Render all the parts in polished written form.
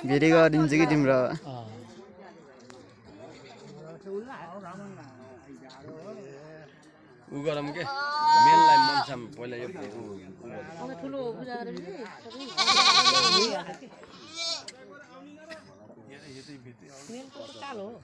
very गरिदिन्छ कि तिम्रो उ गरम के मेललाई मनसाम पहिला यो ठुलो पूजा गरेर मेलको त कालो हो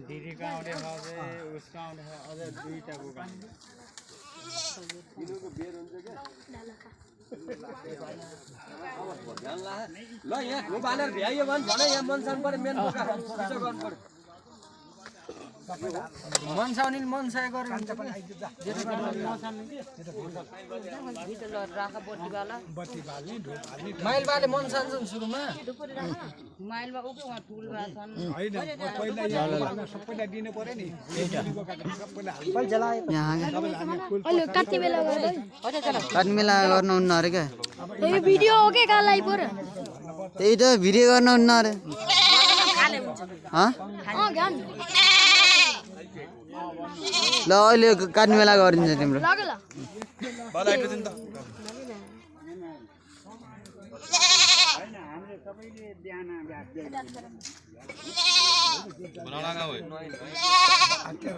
दीदी का आउटे है उसका आउटे है अदर दुईटा को काम किलोको बेर हुन्छ के ल यहाँ हो बानर भ्यायो भने यहाँ मनसान पर्यो मेन बोका छिटो गर्नु पर्यो मनसाउनी मनसाय गरेर हुन्छ पनि माइलबाले मनसान्छन् सुरुमा माइलमा उके वहाँ ठुल राछन् सबैलाई दिनु पर्यो नि अहिले काट्ने बेला गर्दै काट्ने बेला गर्नुहुन्न अरे क्या यो भिडियो हो के कालाई पर्यो त्यही त भिडियो गर्नुहुन्न अरे गान ल अहिले काट्ने बेला गरिदिन्छ तिम्रो लग ल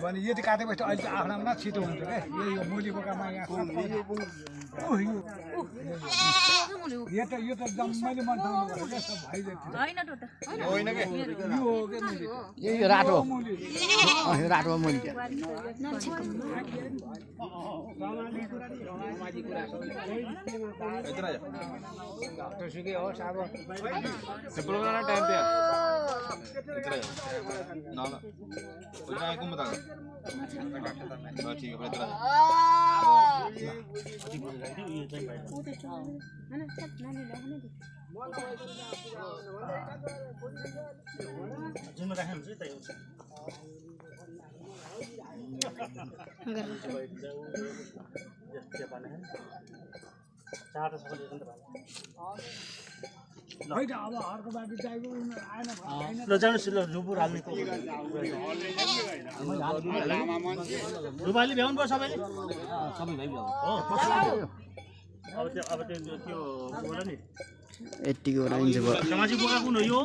भने यो चाहिँ काटेपछि अहिले त आफ्ना छिटो हुन्छ क्या यो मुली बोकामा यहाँ यो त जम्मैले मन ठाउनु क्या सब होइन यो रातो रातो मुली होस् अब प्रोग्राम टाइम पे ना ना उतना एक बता ठीक है इतना होइन अब अर्को बाटो चाहिएको आएन ल जानुहोस् ल झुपुर हाल्ने रुपाली भ्याउनु भयो सबैले सबै भाइ भ्याउनु हो अब त्यो बोला नि 80 को रेन्ज भयो सामाजिक बोका कुन हो यो